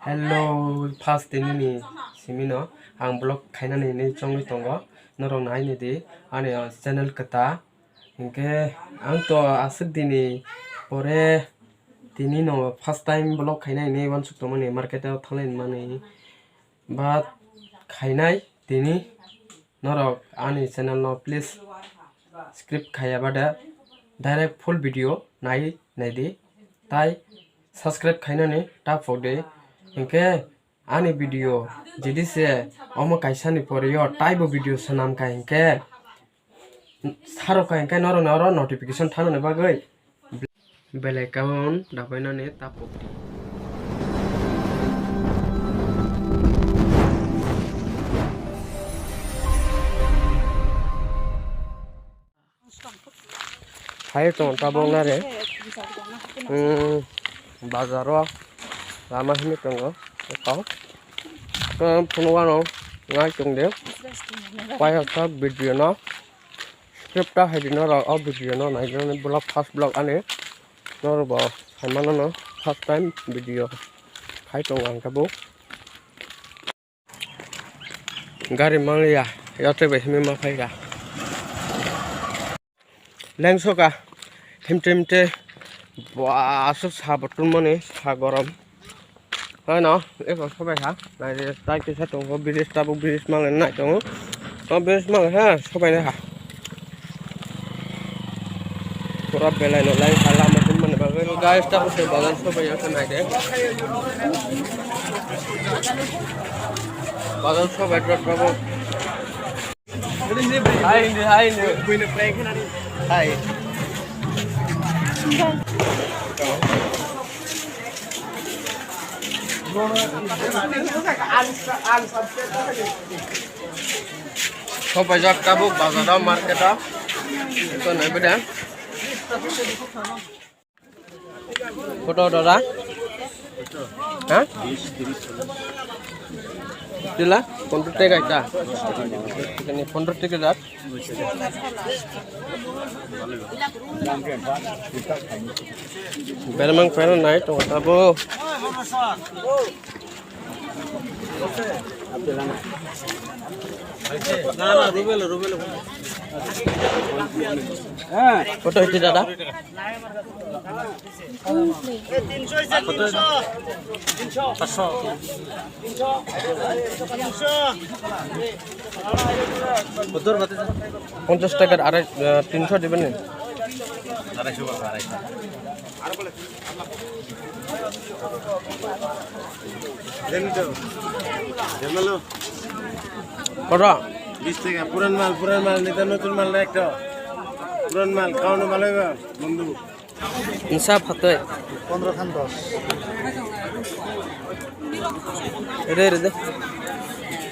Hello, first ini simino ang blog kainani ni chongli tongo norong nai ni di ane channel kata ingke ang to asuk dini pore tini no first time blog kainai ni wan suk tomani market thanglai mani but kainai tini norok ani channel no please script khaya bada direct full video nai di tai subscribe kainani tap fogde ingke ani video jadi se omo kaisa ni pore yo type video sanam ka ingke saro ka ingke noro notification thano ne bagai bell icon dabaina ne tapokti hai ton tabong na re bazaro lama hini tongo kau punuano ngai tung deu pai ha video no script ta hai dino ra video no nai no blog first blog ane no ba hamano no first time video hai tong ang kabu gari mangya yote be himi ma phai ga lengso ka himte asuk sabatun mane sa gorom হয় না এই সবাই হ্যাঁ তাই কিছু তো ব্রিজটা bridge মালে নাই তো ব্রিজ মালে হ্যাঁ সবাই হ্যাঁ পুরা বেলায় নলাই খালা মতন মানে গাড়িটা বসে বাজার সবাই আছে নাই দে বাজার সবাই ডট পাবো হাই কুইনে প্লে খেলা দি হাই সবাই যাক কাবু বাজার মার্কেট তো নাই বেটা ফটো দাদা হ্যাঁ 20 দিলা 15 টাকা এটা এখানে 15 টাকা যাক বেরমাং ফেল নাই তো তাবো না রুবেল হ্যাঁ কত হইছে দাদা 50 টাকার আড়াই 300 দিবেন না 250 কটা 20 টাকা পুরান মাল নিতে নতুন মাল না একটা পুরান মাল খাওয়ানো ভালো হবে বন্ধু ইনসাফ হতে 15 খান 10 রে দে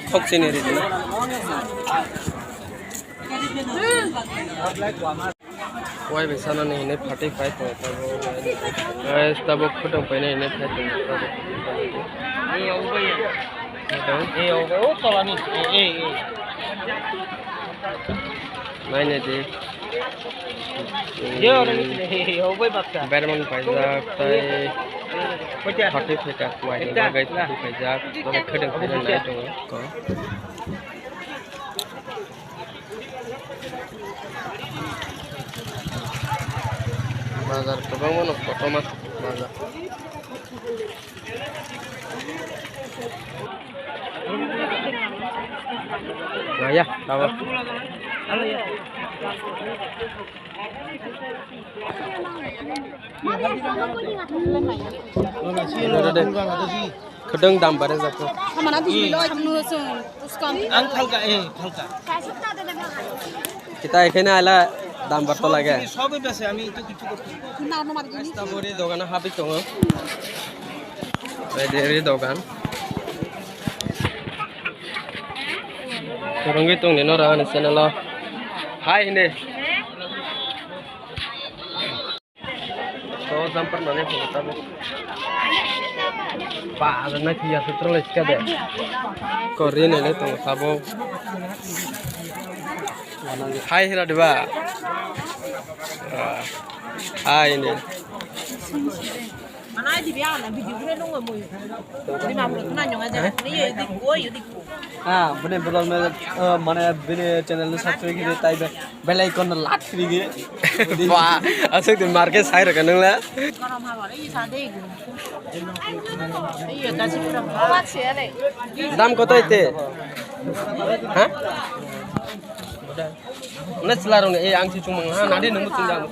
খকছে নে রে না ওই বেসানা নেই নে 45 তো তবক ফটো পাইনে নে 45 এই ও চলানি এই মাইনে দে yo yo boy bakka berman paijak tai 45 টাকা kuai bagai paijak to khedeng khedeng nai to ko bazar kobang mono foto mas bazar nah ya tahu khedeng dam bare jakko hamana dusmi loi thamnu hosun uskam ang khalka kita ekhane ala দাম বাড়ত লাগে সবই বেশি আমি তো কিছু করতে না না মারি দিই তারপরে দোকানে হাবি তো এই দোকান রঙ্গি তো নেনো রান চ্যানেল হাই নে তো জাম্পার মানে photo pa na kia sutro le ska de korean le to sabo hai hira deba hai ne naik di biar lah video kita nunggu mui. Di mana pun tuh nanya aja. Ini di gua di gua. Ah, bener betul mana bener channel lu subscribe gitu, tapi bell icon lat gitu. Wah, asik di market saya kan lah. Kalau mau apa ini sadar itu. Iya, kasih berapa? Apa sih ini? Dam kota itu? Hah? Nah selarung ini ang si cuma nanti nunggu tunggang.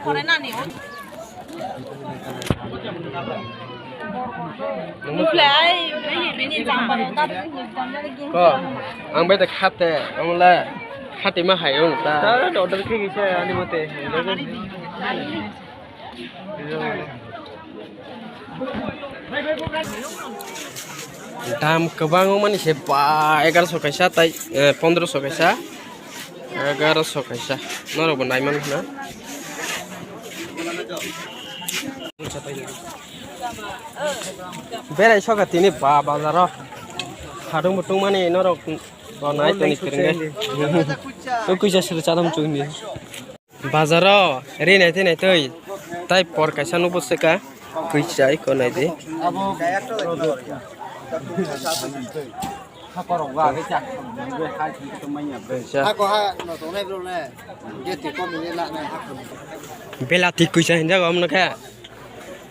Korena nih. Mulai ini jamban tapi jamban lagi. Kok, ang betul kate, ang lah kate mah hayung ta. Tahu order ke gitu ya ini mate. Dam kebang mana sih pak? 1100 kaisa, tay 1500 kaisa, 1100 kaisa. Nara benar mana na? Berai sokat ini pak bazar. Hadung betung mana nara naik tenis kering. Aku kuisa sercadam cuni. Bazar, rin itu nih tuh, tay por kaisa nubu seka, kuisa ikon aja. Belati kuisa hendak om nak ya,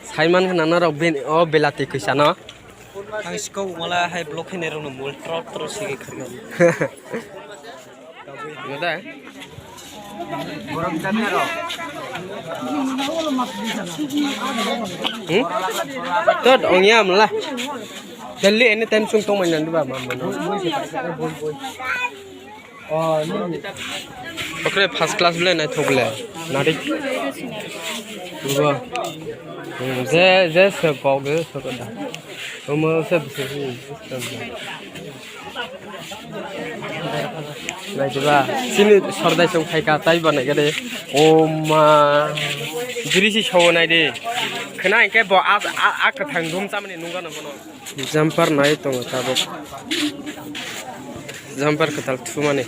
Simon kan nana robin oh belati kuisa no. Ang isko malah hai blok ini rong mul terus sih kerja. Nada? Borong tanya ro. Tuh ongyam lah. Jadi ini tensung tong mana tu bapa mana? Oh, ini. Oke, first class bela naik thok bela, nari. Dua. Ze sekau ge sekada. Umur sebesar. Nah coba sini sordai song kai katai bana gede. Oma juri si show nai de. Kena ingke bo a kathang dum samne nungga na bono. Jumper nai tong tabok. Jumper katal thu mane.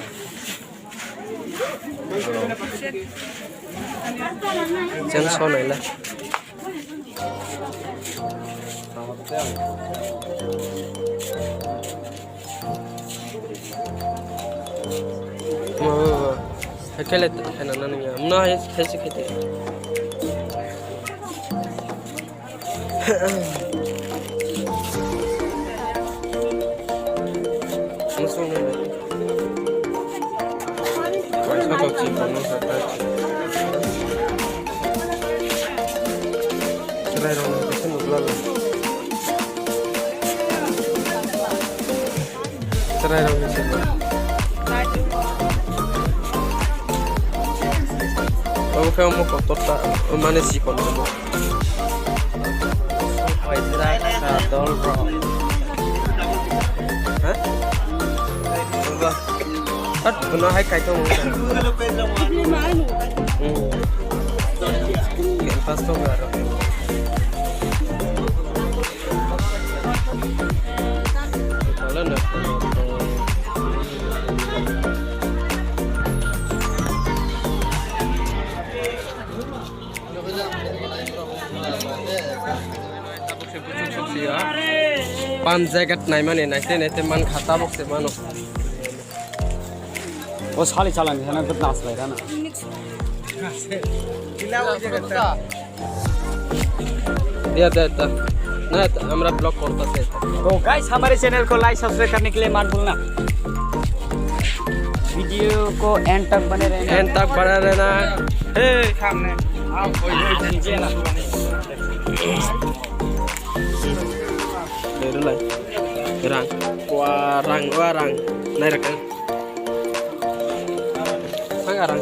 Chen so nai la. Hekelet hena nanya, mana hesi kete. Masuk ni. Kau kau cip mana kata. Cerai orang itu nubla lah. Cerai orang itu. Aku fẹ́ ọmọ kan tọ́ta ọmọ ní sí kọ́nà ọmọ. Ọ̀ìsíra kàdọ́lrọ̀. Ọba. Tắt bùnà hay kàìtọ́ mú sàn. Kẹ̀m pásítọ̀ gàrọ̀. Ọ̀lẹ́ nà kọ́nà ọ̀tọ̀. Pan jacket naik mana naik man khata box mana. Oh sekali calang di sana bernas lah kan. Iya dah. Nah, हमरा blog करता है। तो guys हमारे channel को like subscribe करने के लिए मत भूलना। वीडियो को एंड तक बने रहना। एंड तक बना रहना। हे सामने आओ कोई नीचे ना। Dari lah, warang, naik rekan. Sangat rang.